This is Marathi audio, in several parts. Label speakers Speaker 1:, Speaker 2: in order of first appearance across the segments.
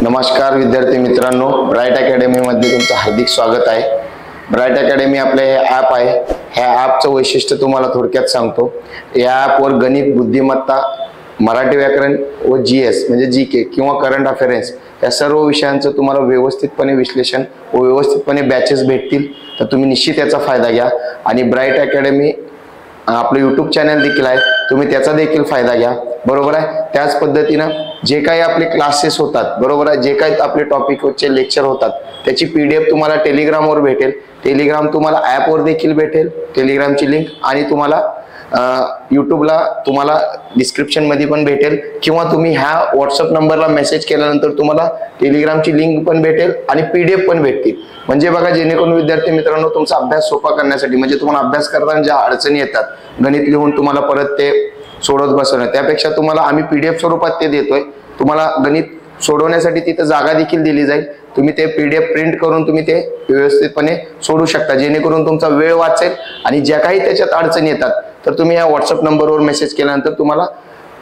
Speaker 1: नमस्कार विद्यार्थी मित्रांनो, ब्राइट अकॅडमी मध्ये तुमचं हार्दिक स्वागत आहे। ब्राइट अकॅडमी आपले हे ॲप आहे। ह्या ॲपचं वैशिष्ट्य तुम्हाला थोडक्यात सांगतो। या ॲपवर गणित, बुद्धिमत्ता, मराठी व्याकरण व जीएस म्हणजे जीके किंवा करंट अफेअर्स या सर्व विषयांचं तुम्हाला व्यवस्थितपणे विश्लेषण व व्यवस्थितपणे बॅचेस भेटतील। तर तुम्ही निश्चित याचा फायदा घ्या आणि ब्राइट अकॅडमी आपलं यूट्यूब चॅनल देखील आहे, तुम्ही त्याचा देखील फायदा घ्या। बरोबर आहे। त्याच पद्धतीने जे काही आपले क्लासेस होतात, बरोबर आहे, जे काही आपले टॉपिकचे लेक्चर होतात त्याची पीडीएफ तुम्हाला टेलिग्रामवर भेटेल। टेलिग्राम तुम्हाला ॲपवर देखील भेटेल, टेलिग्रामची लिंक, आणि तुम्हाला यूट्यूबला तुम्हाला डिस्क्रिप्शन मध्ये पण भेटेल, किंवा तुम्ही ह्या व्हॉट्सअप नंबरला मेसेज केल्यानंतर तुम्हाला टेलिग्रामची लिंक पण भेटेल आणि पीडीएफ पण भेटतील। म्हणजे बघा, जेणेकरून विद्यार्थी मित्रांनो तुमचा अभ्यास सोपा करण्यासाठी, म्हणजे तुम्हाला अभ्यास करताना ज्या अडचणी येतात, गणित लिहून तुम्हाला परत ते सोडवत बसवणं, त्यापेक्षा तुम्हाला आम्ही पीडीएफ स्वरूपात ते देतोय। तुम्हाला गणित सोडवण्यासाठी तिथे जागा देखील दिली जाईल, तुम्ही ते पीडीएफ प्रिंट करून तुम्ही ते व्यवस्थितपणे सोडू शकता, जेणेकरून तुमचा वेळ वाचेल। आणि ज्या काही त्याच्यात अडचणी येतात तर तुम्ही या व्हॉट्सअप नंबरवर मेसेज केल्यानंतर तुम्हाला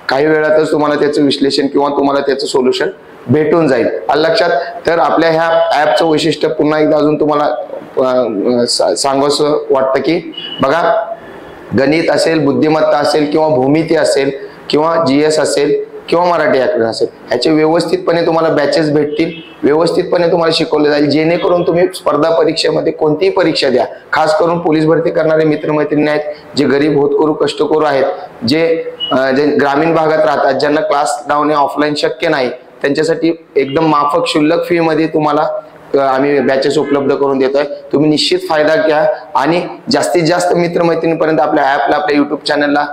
Speaker 1: काही वेळातच तुम्हाला त्याचं विश्लेषण किंवा तुम्हाला त्याचं सोल्युशन भेटून जाईल। लक्षात। तर आपल्या ह्या ॲपचं वैशिष्ट्य पुन्हा एकदा अजून तुम्हाला सांगावंसं वाटतं की बघा, गणित असेल, बुद्धिमत्ता असेल, किंवा भूमिती असेल, किंवा जीएस असेल, किंवा मराठी व्याकरण असेल, ह्याचे व्यवस्थितपणे तुम्हाला बॅचेस भेटतील, व्यवस्थितपणे तुम्हाला शिकवले जाईल, जेणेकरून तुम्ही स्पर्धा परीक्षेमध्ये कोणतीही परीक्षा द्या, खास करून पोलीस भरती करणारे मित्रमैत्रिणी आहेत, जे गरीब होतकरू कष्टकरू आहेत, जे ग्रामीण भागात राहतात, ज्यांना क्लास लावणे ऑफलाईन शक्य नाही, त्यांच्यासाठी एकदम माफक शुल्लक फी मध्ये तुम्हाला आम्ही बॅचेस उपलब्ध करून देतोय। तुम्ही निश्चित फायदा घ्या आणि जास्तीत जास्त मित्रमैत्रिणींपर्यंत आपल्या ॲपला, आपल्या यूट्यूब चॅनलला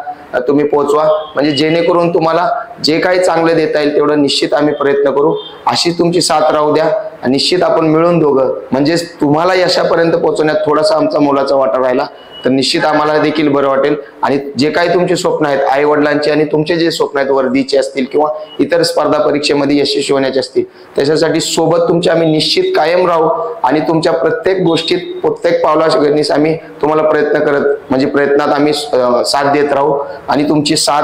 Speaker 1: तुम्ही पोहोचवा, म्हणजे जेणेकरून तुम्हाला जे काही चांगलं देता येईल तेवढं निश्चित आम्ही प्रयत्न करू। अशी तुमची साथ राहू द्या, निश्चित आपण मिळून दोघं म्हणजे तुम्हाला यशापर्यंत पोहोचवण्यात थोडासा आमचा मोलाचा वाटा राहिला तर निश्चित आम्हाला देखील बरं वाटेल। आणि जे काही तुमचे स्वप्न आहेत, आई वडिलांचे आणि तुमचे जे स्वप्न आहेत, वर्दीचे असतील किंवा इतर स्पर्धा परीक्षेमध्ये यशस्वी होण्याचे असतील, त्याच्यासाठी सोबत तुमचे आम्ही निश्चित कायम राहू आणि तुमच्या प्रत्येक गोष्टीत, प्रत्येक पावलागणिक आम्ही तुम्हाला प्रयत्नात आम्ही साथ देत राहू आणि तुमची साथ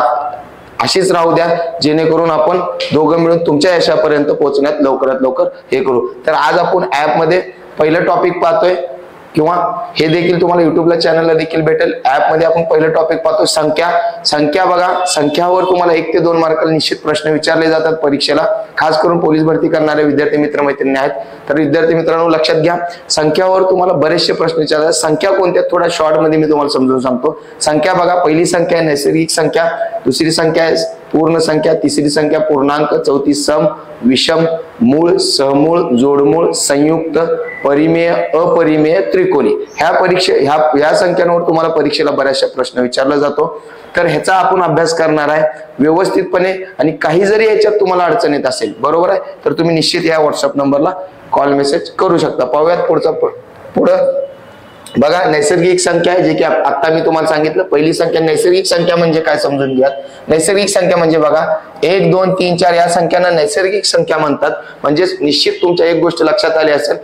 Speaker 1: अशीच राहू द्या, जेणेकरून आपण दोघं मिळून तुमच्या यशापर्यंत पोहोचण्यात लवकरात लवकर हे करू। तर आज आपण ॲप मध्ये पहिलं टॉपिक पाहतोय, किंवा हे देखील तुम्हाला युट्यूबला चॅनलला देखील भेटेल। ॲप मध्ये आपण पहिलं टॉपिक पाहतो संख्या। बघा, संख्यावर तुम्हाला 1 ते 2 मार्काला निश्चित प्रश्न विचारले जातात परीक्षेला, खास करून पोलीस भरती करणारे विद्यार्थी मित्रमैत्रिणी आहेत। तर विद्यार्थी मित्रांनो लक्षात घ्या, संख्यावर तुम्हाला बरेचसे प्रश्न विचारतात। संख्या कोणत्या, थोडा शॉर्ट मध्ये मी तुम्हाला समजून सांगतो। संख्या बघा, पहिली संख्या आहे नैसर्गिक संख्या, दुसरी संख्या आहे पूर्ण संख्या, तिसरी संख्या पूर्णांक, चौथी सम, विषम, मूळ, सहमूळ, जोडमूळ, संयुक्त, परिमेय, अपरिमेय, त्रिकोणी। ह्या संख्यांवर तुम्हाला परीक्षेला बऱ्याचशा प्रश्न विचारला जातो। तर ह्याचा आपण अभ्यास करणार आहे व्यवस्थितपणे, आणि काही जरी याच्यात तुम्हाला अडचण येत असेल, बरोबर आहे, तर तुम्ही निश्चित या व्हॉट्सअप नंबरला कॉल मेसेज करू शकता। पाहूयात पुढं बघा, नैसर्गिक संख्या आहे, जे की आता मी तुम्हाला सांगितलं। पहिली संख्या नैसर्गिक संख्या म्हणजे काय समजून घ्या। नैसर्गिक संख्या म्हणजे बघा 1, 2, 3, 4 या संख्यांना नैसर्गिक संख्या म्हणतात। म्हणजे निश्चित तुमच्या एक गोष्ट लक्षात आली असेल,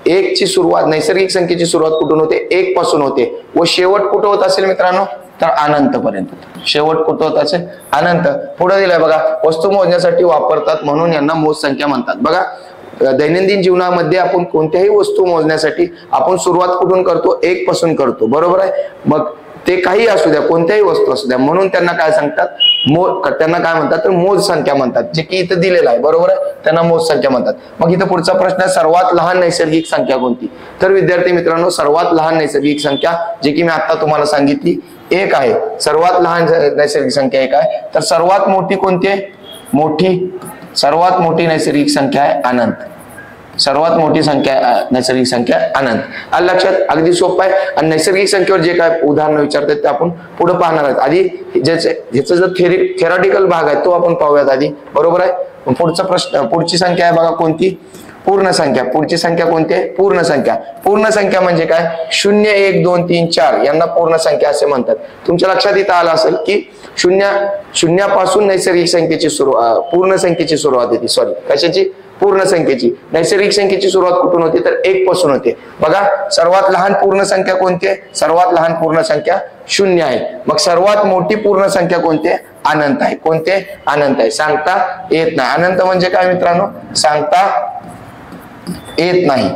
Speaker 1: 1 ची सुरुवात, नैसर्गिक संख्येची सुरुवात कुठून होते, 1 पासून होते, व शेवट कुठं होत असेल मित्रांनो, तर अनंत पर्यंत। शेवट कुठं होत असेल, अनंत। पुढे दिलाय बघा, वस्तू मोजण्यासाठी वापरतात म्हणून यांना मोज संख्या म्हणतात। बघा, दैनंदिन जीवनामध्ये आपण कोणत्याही वस्तू मोजण्यासाठी आपण सुरुवात कुठून करतो, 1 पासून करतो, बरोबर आहे। मग ते काही असू द्या, कोणत्याही वस्तू असू द्या, म्हणून त्यांना काय सांगतात, त्यांना काय म्हणतात, तर मोज संख्या म्हणतात, जे की इथं दिलेलं आहे, बरोबर आहे, त्यांना मोज संख्या म्हणतात। मग इथं पुढचा प्रश्न आहे, सर्वात लहान नैसर्गिक संख्या कोणती। तर विद्यार्थी मित्रांनो, सर्वात लहान नैसर्गिक संख्या, जे की मी आता तुम्हाला सांगितली, 1 आहे। सर्वात लहान नैसर्गिक संख्या 1 आहे। तर सर्वात मोठी कोणती आहे, सर्वात मोठी नैसर्गिक संख्या आहे अनंत। सर्वात मोठी नैसर्गिक संख्या अनंत। लक्षात, अगदी सोपं आहे। आणि नैसर्गिक संख्येवर जे काय उदाहरण विचारतात ते आपण पुढे पाहणार आहोत। आधी ह्याचा जो थेरॉटिकल भाग आहे तो आपण पाहूयात आधी, बरोबर आहे। पुढचा प्रश्न, पुढची संख्या आहे बघा कोणती, पूर्ण संख्या। पुढची संख्या कोणती आहे, पूर्ण संख्या। पूर्ण संख्या म्हणजे काय, 0, 1, 2, 3, 4 यांना पूर्ण संख्या असे म्हणतात। तुमच्या लक्षात इथं आलं असेल की शून्यापासून नैसर्गिक संख्येची सुरुवात, पूर्ण संख्येची सुरुवात होती, कशाची, पूर्ण संख्येची. नैसर्गिक संख्येची सुरुवात कुठून होते तर 1 पासून होते. बघा सर्वात लहान पूर्ण संख्या कोणती आहे? सर्वात लहान पूर्ण संख्या 0 आहे. मग सर्वात मोठी पूर्ण संख्या कोणती आहे? अनंत आहे. कोणते? अनंत आहे. सांगता येत नाही. अनंत म्हणजे काय मित्रांनो? सांगता येत नाही.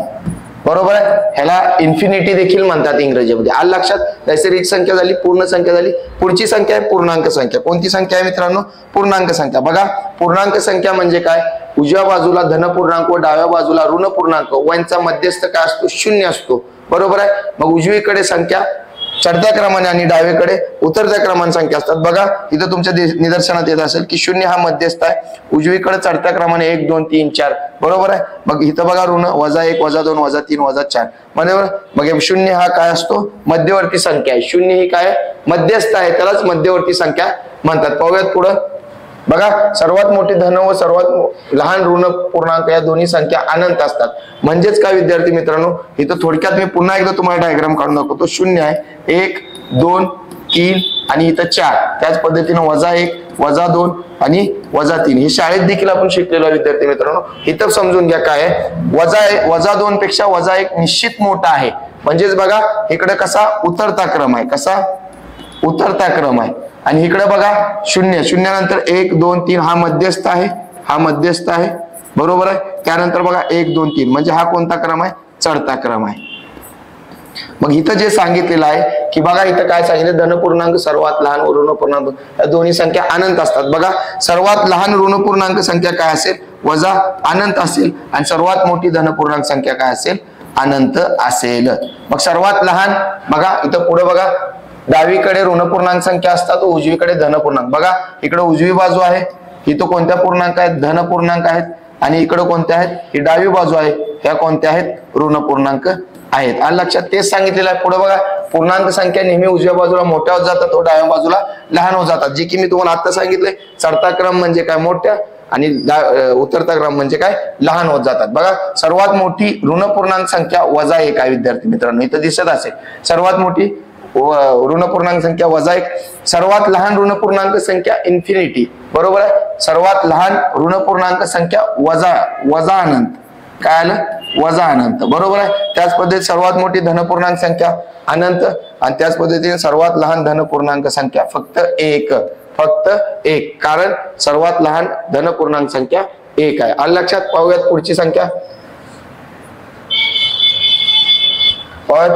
Speaker 1: बरोबर आहे. ह्याला इन्फिनिटी देखील म्हणतात इंग्रजीमध्ये. आलं लक्षात? नैसर्गिक संख्या झाली, पूर्ण संख्या झाली. पुढची संख्या आहे पूर्णांक संख्या. कोणती संख्या आहे मित्रांनो? पूर्णांक संख्या. बघा पूर्णांक संख्या म्हणजे काय? उजव्या बाजूला धन पूर्णांक व डाव्या बाजूला ऋण पूर्णांक यांचा मध्यस्थ काय असतो? 0 असतो. बरोबर आहे. मग उजवीकडे संख्या चढत्या क्रमाने आणि डावीकडे उतरत्या क्रमाने संख्या असतात. बघा इथं तुमच्या निदर्शनात येत असेल की 0 हा मध्यस्थ आहे. उजवीकडे चढत्या क्रमाने 1 2 3 4. बरोबर आहे. मग इथं बघा ऋण -1 -2 -3 -4. बरोबर. मग 0 हा काय असतो? मध्यवर्ती संख्या आहे. 0 ही काय? मध्यस्थ आहे. त्यालाच मध्यवर्ती संख्या म्हणतात. पाहूयात पुढं. बघा सर्वात मोठी धन व सर्वात लहान ऋण पूर्णांक या दोन्ही संख्या अनंत असतात. म्हणजेच काय विद्यार्थी मित्रांनो, इथं थोडक्यात मी पुन्हा एकदा तुम्हाला डायग्राम काढून दाखवतो. 0 आहे, 1 2 3 आणि इथं 4. त्याच पद्धतीने -1 -2 आणि -3. हे शाळेत देखील आपण शिकलेलो विद्यार्थी मित्रांनो. इथं समजून घ्या काय आहे. -2 पेक्षा -1 निश्चित मोठा आहे. म्हणजेच बघा इकडे कसा उतरता क्रम आहे. कसा उतरता क्रम आहे. आणि इकडे बघा 0 नंतर 1 2 3 हा मध्यस्थ आहे. हा मध्यस्थ आहे. बरोबर आहे. त्यानंतर बघा 1 2 3 म्हणजे हा कोणता क्रम आहे? चढता क्रम आहे. मग इथं जे सांगितलेलं आहे की बघा इथं काय सांगितलं? धन पूर्णांक सर्वात लहान व ऋण पूर्णांक या दोन्ही संख्या अनंत असतात. बघा सर्वात लहान ऋण पूर्णांक संख्या काय असेल? वजा अनंत असेल. आणि सर्वात मोठी धन पूर्णांक संख्या काय असेल? अनंत असेल. मग सर्वात लहान बघा इथं पुढे बघा डावीकडे ऋण पूर्णांक संख्या असतात व उजवीकडे धन पूर्णांक. बघा इकडे उजवी बाजू आहे. इथं कोणत्या पूर्णांक आहेत? धन पूर्णांक आहेत. आणि इकडे कोणत्या आहेत? ही डावी बाजू आहे. ह्या कोणत्या आहेत? ऋण पूर्णांक आहेत. आणि लक्षात तेच सांगितलेलं आहे. पुढे बघा पूर्णांक संख्या नेहमी उजव्या बाजूला मोठ्या होत जातात व डाव्या बाजूला लहान होत जातात. जे की मी तुम्हाला आता सांगितलंय. चढता क्रम म्हणजे काय? मोठ्या आणि उतरता क्रम म्हणजे काय? लहान होत जातात. बघा सर्वात मोठी ऋण पूर्णांक संख्या -1 आहे विद्यार्थी मित्रांनो. इथं दिसत असेल सर्वात मोठी ऋण पूर्णांक संख्या -1. सर्वात लहान ऋण पूर्णांक संख्या इन्फिनिटी. बरोबर आहे. सर्वात लहान ऋण पूर्णांक संख्या वजा अनंत. काय आलं? वजा अनंत. बरोबर आहे. त्याच पद्धतीत सर्वात मोठी धन पूर्णांक संख्या अनंत. आणि त्याच पद्धतीने सर्वात लहान धन पूर्णांक संख्या फक्त 1. फक्त 1. कारण सर्वात लहान धन पूर्णांक संख्या 1 आहे. आलं लक्षात? पाहूयात पुढची संख्या.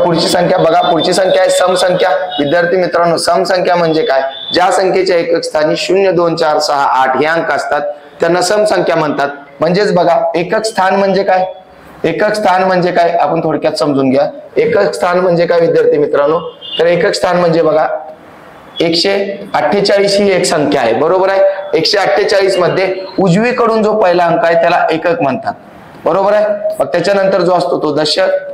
Speaker 1: पुढची संख्या बघा. पुढची संख्या आहे सम संख्या. विद्यार्थी मित्रांनो सम संख्या म्हणजे काय? ज्या संख्येच्या एकक स्थानी 0 2 4 6 8 हे अंक असतात त्यांना सम संख्या म्हणतात. म्हणजेच बघा एकक स्थान म्हणजे काय? एकक स्थान म्हणजे काय आपण थोडक्यात समजून घ्या. एकक स्थान म्हणजे काय विद्यार्थी मित्रांनो? तर एकक स्थान म्हणजे बघा 148 ही एक संख्या आहे. बरोबर आहे. 148 मध्ये उजवीकडून जो पहिला अंक आहे त्याला एकक म्हणतात. बरोबर आहे. मग त्याच्यानंतर जो असतो तो दशक.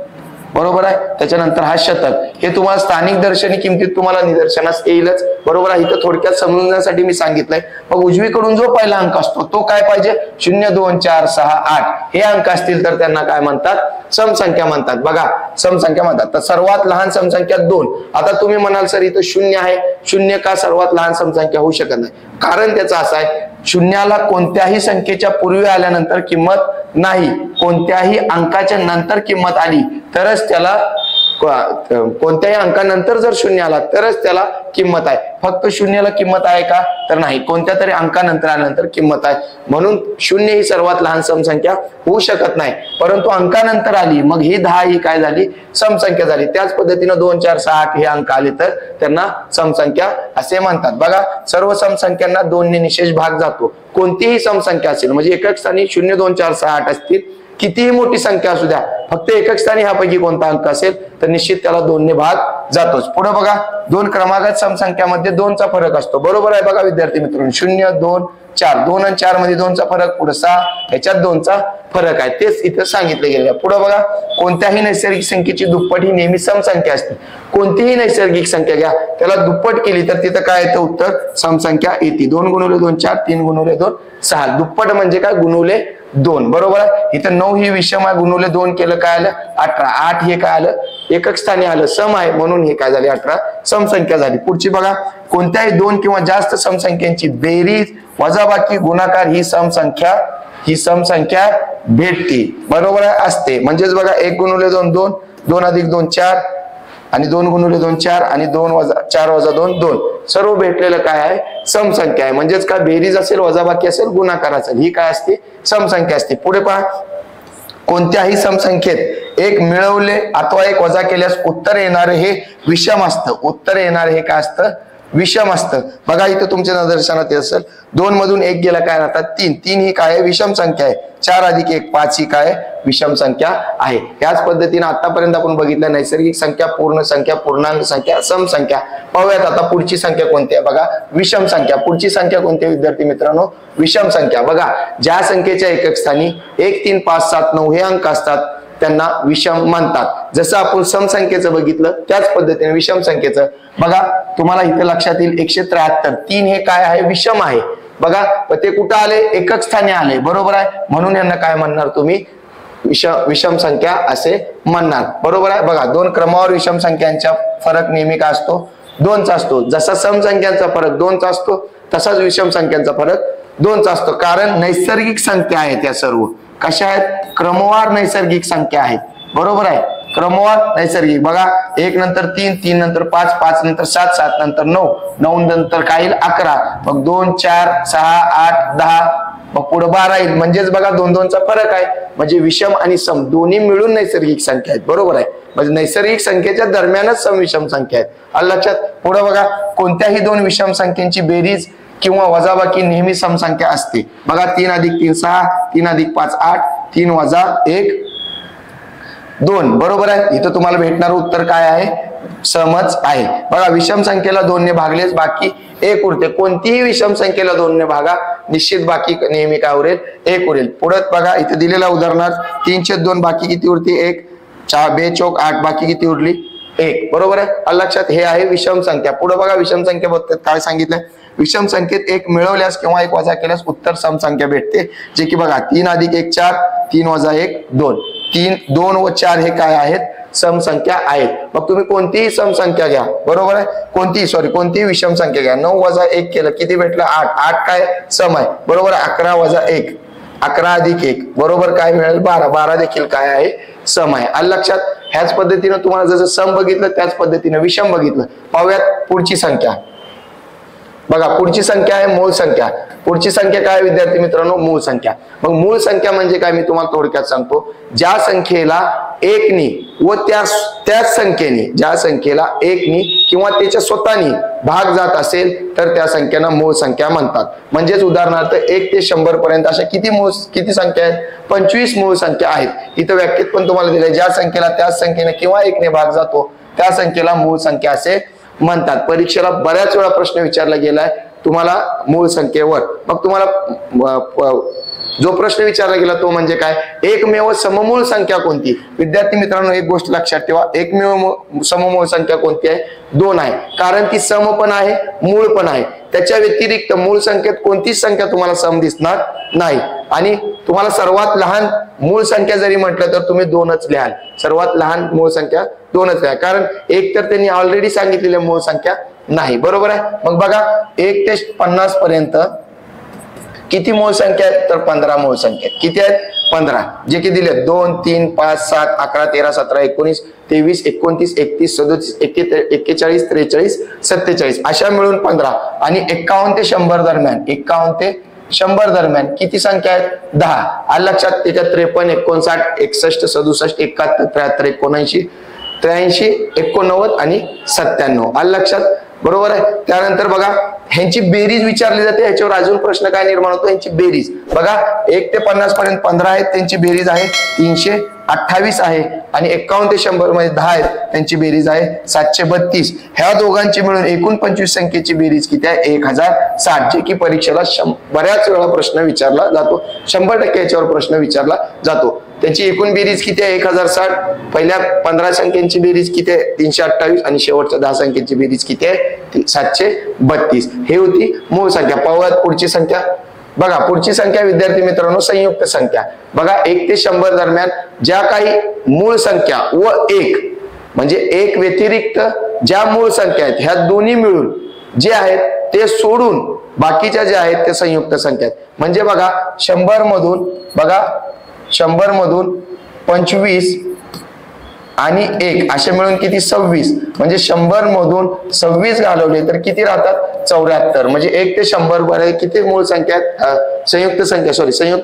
Speaker 1: बरोबर आहे. त्याच्यानंतर हा शतक. हे तुम्हाला स्थानिक दर्शनी किमतीत तुम्हाला निदर्शनास येईलच. बरोबर आहे. इथं थोडक्यात समजण्यासाठी मी सांगितलंय. मग उजवीकडून जो पहिला अंक असतो तो काय पाहिजे? 0 2 4 6 8 हे अंक असतील तर त्यांना काय म्हणतात? समसंख्या म्हणतात. बघा समसंख्या म्हणतात. तर सर्वात लहान समसंख्या 2. आता तुम्ही म्हणाल सर इथं 0 आहे. 0 का सर्वात लहान समसंख्या होऊ शकत नाही? कारण त्याचं असं आहे शून्याला कोणत्याही संख्येच्या पूर्वी आल्यानंतर किंमत नाही. कोणत्याही अंकाच्या नंतर किंमत आली तरच त्याला कोणत्याही अंकानंतर जर 0 आला तरच त्याला किंमत आहे. फक्त 0ला किंमत आहे का? तर नाही. कोणत्या तरी अंकानंतर आल्यानंतर किंमत आहे. म्हणून 0 ही सर्वात लहान समसंख्या होऊ शकत नाही. परंतु अंकानंतर आली मग ही 10 ही काय झाली? समसंख्या झाली. त्याच पद्धतीने 2 4 6 8 हे अंक आले तर त्यांना समसंख्या असे म्हणतात. बघा सर्व समसंख्यांना 2 ने निशेष भाग जातो. कोणतीही समसंख्या असेल म्हणजे एकक स्थानी 0 2 4 6 8 असतील कितीही मोठी संख्या असू द्या फक्त एकक स्थानी ह्यापैकी कोणता अंक असेल तर निश्चित त्याला 2 ने भाग जातोच. पुढे बघा 2 क्रमागत समसंख्यामध्ये 2 चा फरक असतो. बरोबर आहे. बघा विद्यार्थी मित्रांनो 0 2 4 2 आणि 4 मध्ये 2 चा फरक. पुढे 6 ह्याच्यात 2 चा फरक आहे. तेच इथं सांगितलं गेलं. पुढे बघा कोणत्याही नैसर्गिक संख्येची दुप्पट ही नेहमी समसंख्या असते. कोणतीही नैसर्गिक संख्या घ्या त्याला दुप्पट केली तर तिथं काय येतं? उत्तर समसंख्या येते. 2 × 2 4 3 × 2 6. दुप्पट म्हणजे काय? गुणुले 2. बरोबर आहे. इथं 9 ही विषम आहे. गुणुले 2 केलं काय आलं? 18. 8 हे काय आलं? एकक स्थानी आलं. सम आहे म्हणून हे काय झाले? 18 समसंख्या झाली. पुढची बघा कोणत्याही 2 किंवा जास्त समसंख्यांची बेरीज वजाबाकी गुणाकार ही समसंख्या ही समसंख्या भेटते, बरोबर असते. म्हणजेच बघा 1 गुणिले 2 2, 2 अधिक 2 4 आणि 2 गुणिले 2 4 आणि 2 वजा 4 वजा 2 2. सर्व भेटलेलं काय आहे? समसंख्या आहे. म्हणजेच काय बेरीज असेल, वजाबाकी असेल, गुणाकार असेल, ही काय असते? समसंख्या असते. पुढे पहा, कोणत्याही समसंख्येत एक मिळवले अथवा एक वजा केल्यास उत्तर येणारे हे विषम असतं. उत्तर येणारे हे काय असतं? विषम असतं. बघा इथं तुमच्या निदर्शनात असेल 2 मधून 1 गेला काय राहतात? 3. 3 ही काय आहे? विषम संख्या आहे. 4 अधिक 1 5 ही काय? विषम संख्या आहे. याच पद्धतीने आतापर्यंत आपण बघितलं नैसर्गिक संख्या, पूर्ण संख्या, पूर्णांक संख्या, सम संख्या. पाहूयात आता पुढची संख्या कोणती आहे? बघा विषम संख्या. पुढची संख्या कोणती विद्यार्थी मित्रांनो? विषम संख्या. बघा ज्या संख्येच्या एकक स्थानी 1 3 5 7 9 हे अंक असतात त्यांना विषम म्हणतात. जसं आपण समसंख्येचं बघितलं त्याच पद्धतीने विषम संख्येचं बघा. तुम्हाला इथे लक्षात येईल 173. 3 हे काय आहे? विषम आहे. बघा ते कुठं आले? एकक स्थानी आले, बरोबर आहे. म्हणून यांना काय म्हणणार तुम्ही? विषम संख्या असे म्हणणार, बरोबर आहे. बघा 2 क्रमावर विषम संख्यांचा फरक नेहमी काय असतो? 2चा असतो. जसा समसंख्यांचा फरक 2चा असतो तसाच विषम संख्यांचा फरक 2चा असतो. कारण नैसर्गिक संख्या आहेत त्या सर्व. कशा आहेत? क्रमवार नैसर्गिक संख्या आहेत, बरोबर आहे. क्रमवार नैसर्गिक. बघा 1 नंतर 3, 3 नंतर 5, 5 नंतर 7, 7 नंतर 9, 9 नंतर काय येईल? 11, मग 2 4 6 8 10, मग पुढे 12 येईल. म्हणजेच बघा 2 2 चा फरक आहे. म्हणजे विषम आणि सम दोन्ही मिळून नैसर्गिक संख्या आहेत, बरोबर आहे. म्हणजे नैसर्गिक संख्येच्या दरम्यानच समविषम संख्या आहेत. आलं लक्षात? पुढे बघा कोणत्याही 2 विषम संख्यांची बेरीज किंवा वजाबाकी नेहमी समसंख्या असते. बघा 3 अधिक 3 6, 3 अधिक 5 8, 3 वजा 1 2, बरोबर आहे. इथं तुम्हाला भेटणार उत्तर काय आहे? समच आहे. बघा विषम संख्येला 2 ने भागलेच बाकी 1 उरते. कोणतीही विषम संख्येला 2 ने भागा, निश्चित बाकी नेहमी काय उरेल? 1 उरेल. पुढे बघा इथे दिलेला उदाहरणार्थ 3/2 बाकी किती उरते? 1. 4 2 चौक 8 बाकी किती उरली? 1, बरोबर आहे. आलं लक्षात? हे आहे विषम संख्या. पुढे बघा विषम संख्येबद्दल काय सांगितलंय? विषम संख्येत एक मिळवल्यास किंवा एक वजा केल्यास उत्तर समसंख्या भेटते. जे की बघा 3 अधिक 1 4, 3 वजा 1 2. 3 2 व 4 हे काय आहेत? समसंख्या आहेत. मग तुम्ही कोणतीही समसंख्या घ्या, बरोबर आहे. कोणतीही विषम संख्या घ्या. 9 वजा 1 केलं किती भेटलं? 8. 8 काय? सम आहे, बरोबर. 11 वजा 1 11 अधिक 1 बरोबर काय मिळेल? 12. 12 देखील काय आहे? सम आहे. आलं लक्षात? ह्याच पद्धतीने तुम्हाला जसं सम बघितलं त्याच पद्धतीने विषम बघितलं. पाहूयात पुढची संख्या. बघा पुढची संख्या आहे मूळ संख्या. पुढची संख्या काय विद्यार्थी मित्रांनो? मूळ संख्या. मग मूळ संख्या म्हणजे काय? मी तुम्हाला थोडक्यात सांगतो. ज्या संख्येला 1 नी व त्याच संख्येने, ज्या संख्येला 1 नी किंवा त्याच्या स्वतःनी भाग जात असेल तर त्या संख्यांना मूळ संख्या म्हणतात. म्हणजेच उदाहरणार्थ 1 ते 100 पर्यंत अशा किती संख्या आहेत? 25 मूळ संख्या आहेत. इथं व्याख्येत पण तुम्हाला दिले ज्या संख्येला त्याच संख्येने किंवा 1 ने भाग जातो त्या संख्येला मूळ संख्या असे म्हणतात. परीक्षेला बऱ्याच वेळा प्रश्न विचारला गेलाय तुम्हाला मूळ संख्येवर. मग तुम्हाला जो प्रश्न विचारला गेला तो म्हणजे काय? एकमेव सममूळ संख्या कोणती? विद्यार्थी मित्रांनो एक गोष्ट लक्षात ठेवा, एकमेव सममूळ संख्या कोणती आहे? 2 आहे. कारण ती सम पण आहे, मूळ पण आहे. त्याच्या व्यतिरिक्त मूळ संख्येत कोणतीच संख्या तुम्हाला सम दिसणार नाही. आणि तुम्हाला सर्वात लहान मूळ संख्या जरी म्हटलं तर तुम्ही 2च लिहाल. सर्वात लहान मूळ संख्या 2च लिहा. कारण एक तर त्यांनी ऑलरेडी सांगितलेल्या मूळ संख्या नाही, बरोबर आहे. मग बघा 1 ते 50 पर्यंत किती मूळ संख्या आहेत? तर 15 मूळ संख्या. किती आहेत? 15. जे की दिले 2 3 5 7 11 13 17 19 23 29 31 37 41 43 47 अशा मिळून 15. आणि 51 ते 100 दरम्यान, 51 ते 100 दरम्यान किती संख्या आहेत? 10. आलं लक्षात? त्याच्यात 53 59 61 67 71 73 79 83 89 आणि 97. आलं लक्षात? बरोबर आहे. त्यानंतर बघा ह्यांची बेरीज विचारली जाते. ह्याच्यावर अजून प्रश्न काय निर्माण होतो? ह्यांची बेरीज बघा 1 ते 50 पर्यंत 15 आहेत, त्यांची बेरीज आहे 328 आहे. आणि 51 ते 100 मध्ये 10 आहेत, त्यांची बेरीज आहे 732. ह्या दोघांची मिळून एकूण 25 संख्येची बेरीज किती आहे? 1060. जे की परीक्षेला बऱ्याच वेळा प्रश्न विचारला जातो. 100% याच्यावर प्रश्न विचारला जातो. त्याची एकूण बेरीज किती आहे? 1060. पहिल्या 15 संख्यांची बेरीज किती आहे? 328. आणि शेवटच्या 10 संख्यांची बेरीज किती आहे? 732. हे होती मूळ संख्या. पाहूयात पुढची संख्या. बघा पुढची संख्या विद्यार्थी मित्रांनो संयुक्त संख्या. बघा 1 ते 100 दरम्यान ज्या काही मूळ संख्या व 1 म्हणजे 1 व्यतिरिक्त ज्या मूळ संख्या आहेत ह्या दोन्ही मिळून जे आहेत ते सोडून बाकीच्या ज्या आहेत ते संयुक्त संख्या आहेत. म्हणजे बघा 100 मधून 25 आणि 1 असे मिळून किती 26. म्हणजे 100 मधून 26 घालवले तर किती राहतात 74. म्हणजे 1 ते 100 पर्यंत किती मूळ संख्या आहेत संयुक्त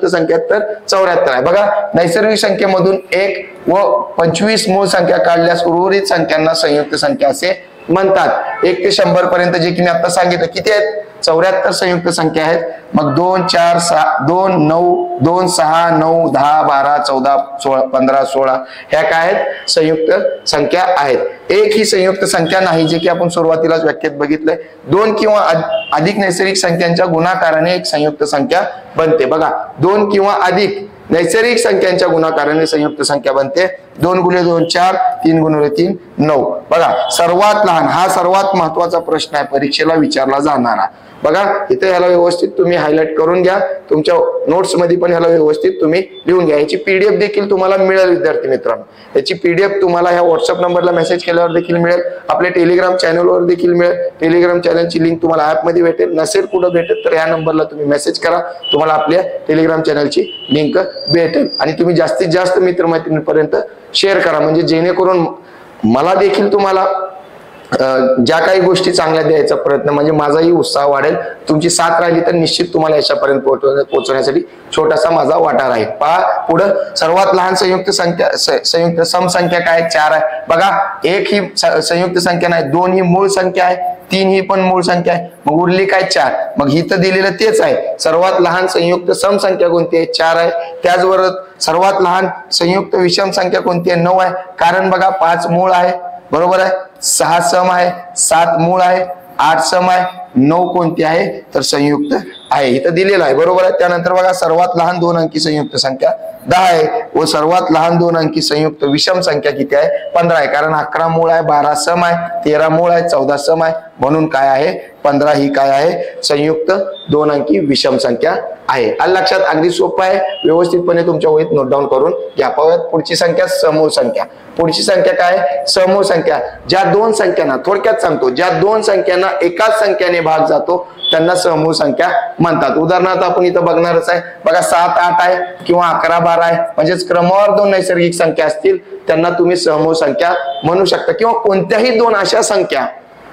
Speaker 1: संख्या तर 74 आहे. बघा नैसर्गिक संख्येमधून 1 व 25 मूळ संख्या काढल्यास उर्वरित संख्यांना संयुक्त संख्या असे म्हणतात. 1 ते 100 पर्यंत जे की मी आता सांगितलं किती आहेत 74 संयुक्त संख्या आहेत. मग 2 4 6 2 9 2 6 9 10 12 14 16 15 16 ह्या काय आहेत संयुक्त संख्या आहेत. एक ही संयुक्त संख्या नाही जे की आपण सुरुवातीलाच व्याख्येत बघितलंय. 2 किंवा अधिक नैसर्गिक संख्यांच्या गुणाकाराने एक संयुक्त संख्या बनते. बघा 2 किंवा अधिक नैसर्गिक संख्यांच्या गुणाकाराने संयुक्त संख्या बनते. 2 गुणिले 2 4 3 गुणिले 3 9. बघा सर्वात लहान हा सर्वात महत्वाचा प्रश्न आहे परीक्षेला विचारला जाणारा. बघा इथे ह्याला व्यवस्थित तुम्ही हायलाइट करून घ्या. तुमच्या नोट्स मध्ये पण ह्याला व्यवस्थित तुम्ही लिहून घ्या. याची पीडीएफ देखील तुम्हाला मिळेल विद्यार्थी मित्रांनो. याची पीडीएफ तुम्हाला ह्या व्हॉट्सअप नंबरला मेसेज केल्यावर देखील मिळेल. आपल्या टेलिग्राम चॅनलवर देखील मिळेल. टेलिग्राम चॅनलची लिंक तुम्हाला ऍप मध्ये भेटेल. नसेल कुठं भेटेल तर ह्या नंबरला तुम्ही मेसेज करा. तुम्हाला आपल्या टेलिग्राम चॅनलची लिंक भेटेल. आणि तुम्ही जास्तीत जास्त मित्रमैत्रिणींपर्यंत शेअर करा म्हणजे जेणेकरून मला देखील तुम्हाला ज्या काही गोष्टी चांगल्या द्यायचा प्रयत्न म्हणजे माझाही उत्साह वाढेल. तुमची साथ राहिली तर निश्चित तुम्हाला याच्यापर्यंत पोहोचवण्यासाठी छोटासा माझा वाटा राहील. पहा पुढं सर्वात लहान संयुक्त सम संख्या काय 4 आहे. बघा 1 ही संयुक्त संख्या नाही. 2 ही मूळ संख्या आहे. 3 ही पण मूळ संख्या आहे. मग उरली काय 4. मग ही तर दिलेलं तेच आहे. सर्वात लहान संयुक्त सम संख्या कोणती आहे 4 आहे. त्याचबरोबर सर्वात लहान संयुक्त विषम संख्या कोणती आहे 9 आहे. कारण बघा 5 मूळ आहे बरोबर आहे. 6 सम आहे. 7 मूळ आहे. 8 सम आहे. 9 कोणती आहे तर संयुक्त आहे. इथं दिलेलं आहे बरोबर आहे. त्यानंतर बघा सर्वात लहान 2 अंकी संयुक्त संख्या 10 आहे व सर्वात लहान 2 अंकी संयुक्त विषम संख्या किती आहे 15 आहे. कारण 11 मूळ आहे. 12 सम आहे. 13 मूळ आहे. 14 सम आहे. म्हणून काय आहे 15 ही काय आहे संयुक्त 2 अंकी विषम संख्या आहे. आलं लक्षात. अगदी सोपं आहे. व्यवस्थितपणे तुमच्या वहीत नोट डाऊन करून घ्या. पाहूयात पुढची संख्या समूह संख्या. पुढची संख्या काय समूह संख्या. ज्या 2 संख्यांना थोडक्यात सांगतो ज्या 2 संख्यांना एकाच संख्याने भाग जातो त्यांना समूह संख्या म्हणतात. उदाहरणार्थ आपण इथं बघणारच आहे. बघा 7 8 आहे किंवा 11 12 आहे. म्हणजेच क्रमवार 2 नैसर्गिक संख्या असतील त्यांना तुम्ही समूह संख्या म्हणू शकता. किंवा कोणत्याही 2 अशा संख्या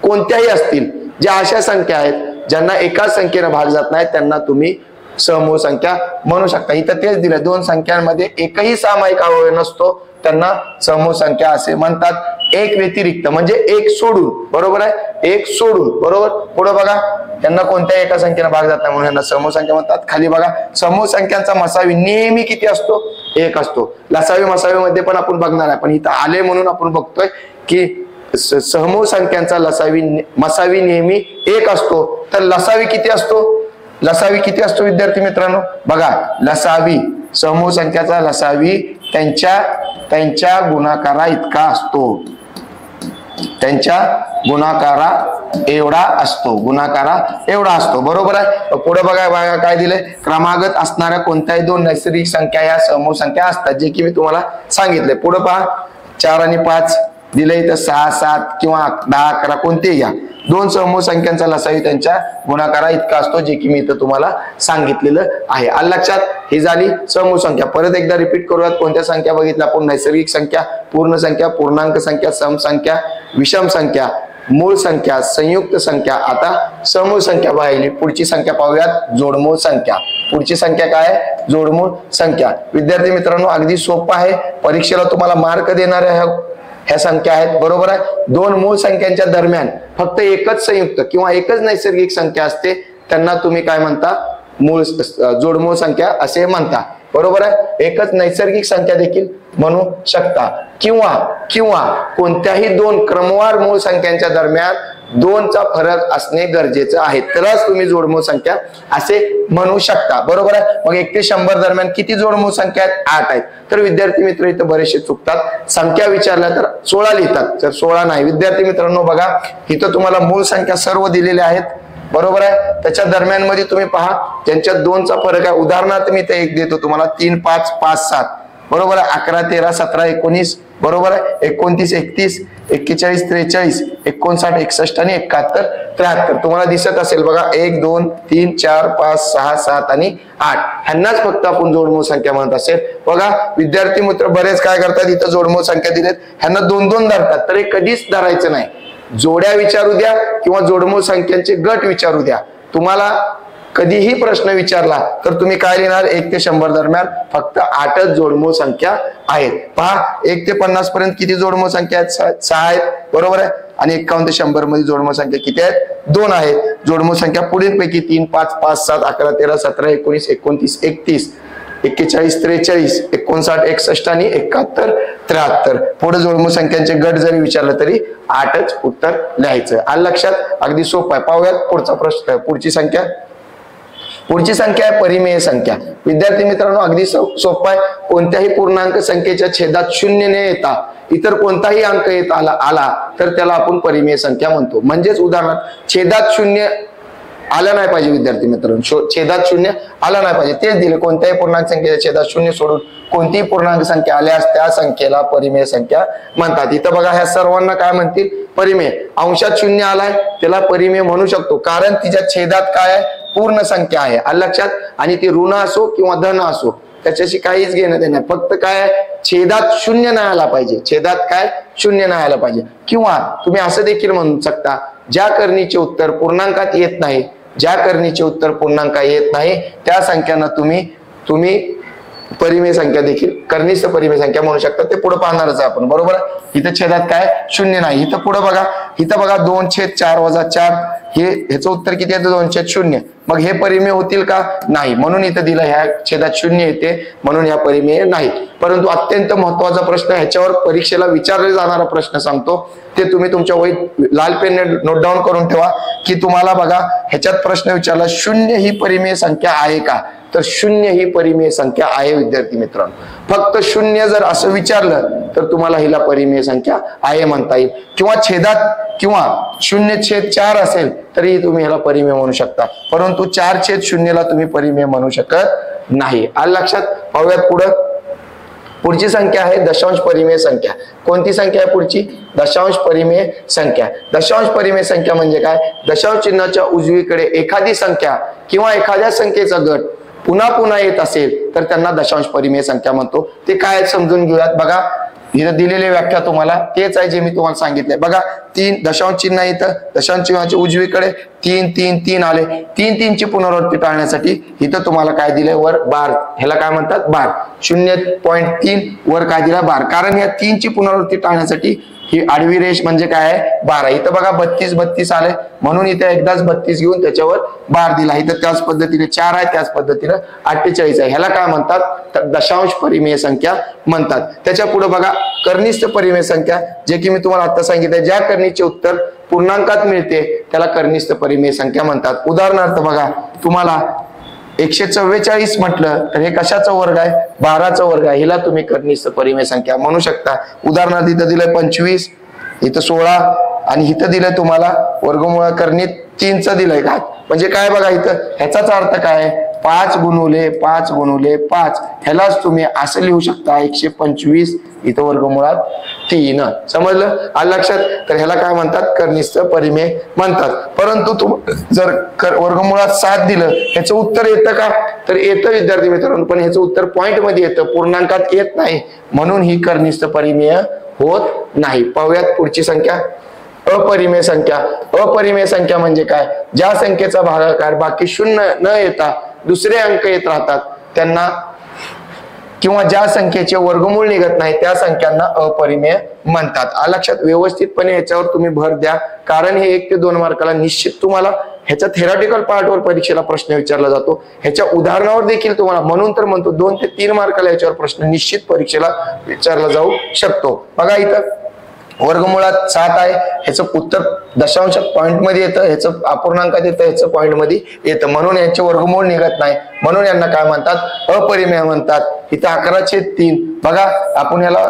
Speaker 1: कोणत्याही असतील ज्या अशा संख्या आहेत ज्यांना एकाच संख्येने भाग जात नाही त्यांना तुम्ही समूह संख्या म्हणू शकता. इथं तेच दिलं 2 संख्यांमध्ये एकही सामायिक अवयव नसतो त्यांना समूह संख्या असे म्हणतात. एक व्यतिरिक्त म्हणजे एक सोडून बरोबर आहे. एक सोडून बरोबर. पुढे बघा त्यांना कोणत्याही एका संख्येने भाग जात नाही म्हणून यांना समूह संख्या म्हणतात. खाली बघा समूह संख्यांचा मसावी नेहमी किती असतो 1 असतो. लसावी मसावी मध्ये पण आपण बघणार आहे पण इथं आले म्हणून आपण बघतोय की समूह संख्यांचा मसावी नेहमी 1 असतो. तर लसावी किती असतो विद्यार्थी मित्रांनो. बघा लसावी समूह संख्याचा लसावी त्यांच्या गुणाकारा इतका असतो. त्यांच्या गुणाकारा एवढा असतो बरोबर आहे. पुढे बघा काय दिलंय क्रमागत असणाऱ्या कोणत्याही 2 नैसर्गिक संख्या या समूह संख्या असतात जे की मी तुम्हाला सांगितले. पुढे पहा 4 आणि 5 दिलंय तर 6 7 किंवा 10 11 कोणतेही या 2 समूह संख्यांचा लसावी त्यांच्या गुणाकारा इतका असतो जे की मी इथं तुम्हाला सांगितलेलं आहे. आलं लक्षात. ही झाली समूह संख्या. परत एकदा रिपीट करूयात. कोणत्या संख्या बघितल्या आपण नैसर्गिक संख्या पूर्ण संख्या पूर्णांक संख्या सम संख्या विषम संख्या मूळ संख्या संयुक्त संख्या. आता समूह संख्या पाहिली. पुढची संख्या पाहूयात जोडमूळ संख्या. पुढची संख्या काय जोडमूळ संख्या. विद्यार्थी मित्रांनो अगदी सोपं आहे. परीक्षेला तुम्हाला मार्क देणाऱ्या ह्या संख्या आहेत बरोबर आहे. 2 मूळ संख्यांच्या दरम्यान फक्त एकच संयुक्त किंवा एकच नैसर्गिक संख्या असते त्यांना तुम्ही काय म्हणता जोडमूळ संख्या असे म्हणता बरोबर आहे. एकच नैसर्गिक संख्या देखील म्हणू शकता. किंवा कोणत्याही 2 क्रमवार मूळ संख्यांच्या दरम्यान 2चा फरक असणे गरजेचं आहे तरच तुम्ही जोडमूळ संख्या असे म्हणू शकता बरोबर आहे. मग 1 ते 100 दरम्यान किती जोडमूळ संख्या आहेत 8 आहेत. तर विद्यार्थी मित्र इथं बरेचसे चुकतात. संख्या विचारल्या तर 16 लिहितात तर 16 नाही. विद्यार्थी मित्रांनो बघा इथं तुम्हाला मूळ संख्या सर्व दिलेल्या आहेत बरोबर आहे. त्याच्या दरम्यान मध्ये तुम्ही पहा त्यांच्यात 2चा फरक आहे. उदाहरणार्थ मी इथे एक देतो तुम्हाला 3 5 5 7 बरोबर आहे. 11 13 17 19 बरोबर आहे. 29 31 41 43 59 61 आणि 71 73. तुम्हाला दिसत असेल बघा 1 2 3 4 5 6 7 आणि 8 ह्यांनाच फक्त आपण जोडमूळ संख्या म्हणत असेल. बघा विद्यार्थी मित्र बरेच काय करतात, इथं जोडमूळ संख्या दिलेत ह्यांना 2-2 धरतात, तर हे कधीच धरायचं नाही. जोड्या विचारू द्या किंवा जोडमूळ संख्यांचे गट विचारू द्या, तुम्हाला कधीही प्रश्न विचारला तर तुम्ही काय लिहिणार, 1 ते 100 दरम्यान फक्त 8च जोडमूळ संख्या आहेत. पहा 1 ते 50 पर्यंत किती जोडमूळ संख्या आहेत, 6 आहेत बरोबर आहे. आणि 51 ते 100 मध्ये जोडमूळ संख्या किती आहेत, 2 आहेत. जोडमूळ संख्या पुढील पैकी 3 5 5 7 11 13 17 19 29 31 41 43 59 61 आणि 71 73. पुढे जोडमूळ संख्यांचे गट जरी विचारलं तरी 8च उत्तर लिहायचं. आलं लक्षात, अगदी सोपं आहे. पाहूयात पुढचा प्रश्न. पुढची संख्या आहे परिमेय संख्या. विद्यार्थी मित्रांनो अगदी सोपं आहे. कोणत्याही पूर्णांक संख्येच्या छेदात 0 न येता इतर कोणताही अंक येत आला तर त्याला आपण परिमेय संख्या म्हणतो. म्हणजेच उदाहरणार्थ छेदात 0 आला नाही पाहिजे विद्यार्थी मित्रांनो, छेदात 0 आला नाही पाहिजे, तेच दिले. कोणत्याही पूर्णांक संख्येच्या छेदात 0 सोडून कोणतीही पूर्णांक संख्या आल्यास त्या संख्येला परिमेय संख्या म्हणतात. इथं बघा ह्या सर्वांना काय म्हणतील, परिमेय. अंशात 0 आलाय त्याला परिमेय म्हणू शकतो, कारण तिच्या छेदात काय आहे, पूर्ण संख्या आहे. आलं लक्षात. आणि ती ऋण असो किंवा धन असो त्याच्याशी काहीच घेणं देणं, फक्त काय छेदात 0 नाही आला पाहिजे, छेदात काय 0 नाही आला पाहिजे. किंवा तुम्ही असं देखील म्हणू शकता, ज्या करणीचे उत्तर पूर्णांकात येत नाही, ज्या करणीचे उत्तर पूर्णांकात येत नाही त्या संख्यांना तुम्ही परिमेय संख्या देखील कनिष्ठ परिमेय संख्या म्हणू शकता. ते पुढे पाहणारच आपण बरोबर. इथं छेदात काय 0 नाही. इथं पुढे बघा, इथं बघा 2/4 - 4 ह्याचं उत्तर किती येतं, 2/0. मग हे परिमेय होतील का, नाही. म्हणून इथं दिलं ह्या छेदात 0 येते म्हणून ह्या परिमेय नाही. परंतु अत्यंत महत्वाचा प्रश्न, ह्याच्यावर परीक्षेला विचारला जाणारा प्रश्न सांगतो, ते तुम्ही तुमच्या वहीत लाल पेनने नोट डाऊन करून ठेवा. की तुम्हाला बघा ह्याच्यात प्रश्न विचारला, 0 ही परिमेय संख्या आहे का, तर 0 ही परिमेय संख्या आहे विद्यार्थी मित्रांनो. फक्त 0 जर असं विचारलं तर तुम्हाला हिला परिमेय संख्या आहे म्हणता येईल. किंवा छेदात किंवा 0/4 असेल तरी तुम्ही ह्याला परिमेय म्हणू शकता, परंतु 4/0 ला तुम्ही परिमेय म्हणू शकत नाही. आलं लक्षात. पाहूयात पुढची संख्या आहे दशांश परिमेय संख्या. कोणती संख्या आहे पुढची, दशांश परिमेय संख्या. दशांश परिमेय संख्या म्हणजे काय, दशांश चिन्हाच्या उजवीकडे एखादी संख्या किंवा एखाद्या संख्येचा गट पुन्हा पुन्हा येत असेल तर त्यांना दशांश परिमेय संख्या म्हणतो. ते काय समजून घेऊयात. बघा इथं दिलेली व्याख्या तुम्हाला तेच आहे जे मी तुम्हाला सांगितलंय. बघा 3 दशांश चिन्ह इथं, दशांश चिन्हाच्या उजवीकडे 3 3 3 आले. 3 3 ची पुनरावृत्ती टाळण्यासाठी इथं तुम्हाला काय दिलंय, वर बार, ह्याला काय म्हणतात बार. 0.3 वर काय दिला, बार. कारण या 3 ची पुनरावृत्ती टाळण्यासाठी ही आडवी रेष म्हणजे काय आहे, 12. इथं बघा 32 32 आले म्हणून इथे एकदाच 32 घेऊन त्याच्यावर बार दिला. इथं त्याच पद्धतीने 4 आहे, त्याच पद्धतीने 48 आहे. ह्याला काय म्हणतात, तर दशांश परिमेय संख्या म्हणतात. त्याच्या पुढे बघा कनिष्ठ परिमेय संख्या, जे की मी तुम्हाला आता सांगितलं, ज्या करणीचे उत्तर पूर्णांकात मिळते त्याला कनिष्ठ परिमेय संख्या म्हणतात. उदाहरणार्थ बघा तुम्हाला 144 म्हटलं तर हे कशाचा वर्ग आहे, 12चा वर्ग आहे. हिला तुम्ही कनिष्ठ परिमेय संख्या म्हणू शकता. उदाहरणार्थ इथं दिलंय 25, इथं 16 आणि इथं दिलंय तुम्हाला वर्गमूळ करणीत 3चं दिलंय घात. म्हणजे काय बघा इथं ह्याचाच अर्थ काय, 5 × 5 × 5 ह्यालाच तुम्ही असं लिहू शकता 125 इथं वर्गमुळात 3. समजलं, आलं लक्षात. तर ह्याला काय म्हणतात, कनिष्ठ परिमेय म्हणतात. परंतु जर वर्गमुळात 7 दिलं ह्याचं उत्तर येतं का, तर येतं विद्यार्थी मित्रांनो, पण ह्याचं उत्तर पॉइंट मध्ये येतं, पूर्णांकात येत नाही, म्हणून ही कनिष्ठ परिमेय होत नाही. पाहूयात पुढची संख्या, अपरिमेय संख्या. अपरिमेय संख्या म्हणजे काय, ज्या संख्येचा भागाकार बाकी 0 न येता दुसरे अंक येत राहतात त्यांना, किंवा ज्या संख्येचे वर्गमूळ निघत नाही त्या संख्यांना अपरिमेय म्हणतात. लक्षात. व्यवस्थितपणे ह्याच्यावर तुम्ही भर द्या, कारण हे 1 ते 2 मार्काला निश्चित तुम्हाला ह्याच्या थेरॉटिकल पार्टवर परीक्षेला प्रश्न विचारला जातो, ह्याच्या उदाहरणावर देखील तुम्हाला, म्हणून तर म्हणतो 2 ते 3 मार्काला याच्यावर प्रश्न निश्चित परीक्षेला विचारला जाऊ शकतो. बघा इथं वर्गमुळात 7 आहे, ह्याचं उत्तर दशांश पॉइंट मध्ये येतं, ह्याचं अपूर्णांकात येतं, ह्याचं पॉइंट मध्ये येतं, म्हणून यांचे वर्गमूळ निघत नाही, म्हणून यांना काय म्हणतात, अपरिमेय म्हणतात. इथं 11/3 बघा आपण ह्याला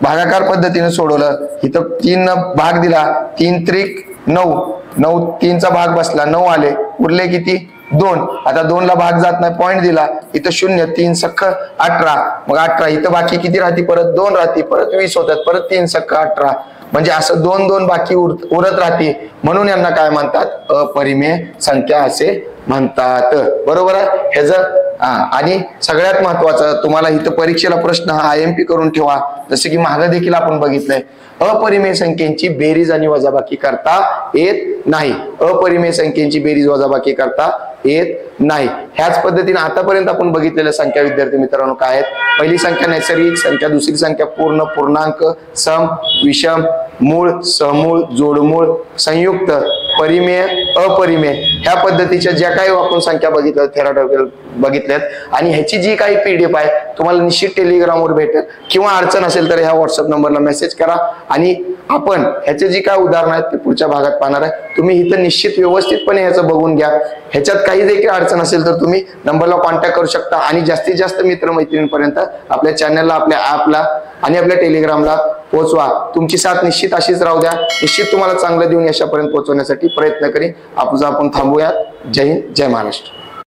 Speaker 1: भागाकार पद्धतीने सोडवलं. इथं 3 भाग दिला, 3 त्रिक 9, 9 3चा भाग बसला, 9 आले, उरले किती 2. आता 2 ला भाग जात नाही, पॉईंट दिला इथं 0, 3 सक्क 18, मग 18 इथं बाकी किती राहते, परत 2 राहते, परत 20 होतात, परत 3 सक्क 18, म्हणजे असं 2 बाकी उरत राहते, म्हणून यांना काय म्हणतात, अपरिमेय संख्या असे म्हणतात. बरोबर आहे ह्याचं. आणि सगळ्यात महत्वाचं तुम्हाला इथं परीक्षेला प्रश्न हा IMP करून ठेवा, जसं की मागे देखील आपण बघितलंय, अपरिमेय संख्येची बेरीज आणि वजाबाकी करता येत नाही. अपरिमेय संख्येची बेरीज वजाबाकी करता येत नाही. ह्याच पद्धतीने आतापर्यंत आपण बघितलेल्या संख्या विद्यार्थी मित्रांनो काय आहेत, पहिली संख्या नैसर्गिक संख्या, दुसरी संख्या पूर्ण, पूर्णांक, सम, विषम, मूळ, समूळ, जोडमूळ, संयुक्त, परिमेय, अपरिमेय, ह्या पद्धतीच्या ज्या काही आपण संख्या बघितल्या थेरॉटिकल बघितल्यात. आणि ह्याची जी काही PDF आहे तुम्हाला निश्चित टेलिग्रामवर भेटेल, किंवा अडचण असेल तर ह्या व्हॉट्सअप नंबरला मेसेज करा आणि आपण ह्याचे जी काय उदाहरण आहेत ते पुढच्या भागात पाहणार आहे. तुम्ही इथं निश्चित व्यवस्थितपणे ह्याचं बघून घ्या. ह्याच्यात काही देखील अडचण असेल तर तुम्ही नंबरला कॉन्टॅक्ट करू शकता आणि जास्तीत जास्त मित्रमैत्रिणींपर्यंत आपल्या चॅनलला, आपल्या ॲपला आणि आपल्या टेलिग्रामला पोहोचवा. तुमची साथ निश्चित अशीच राहू द्या. निश्चित तुम्हाला चांगलं देऊन यशापर्यंत पोहोचवण्यासाठी प्रयत्न करीन. आपण थांबूयात. जय हिंद, जय महाराष्ट्र.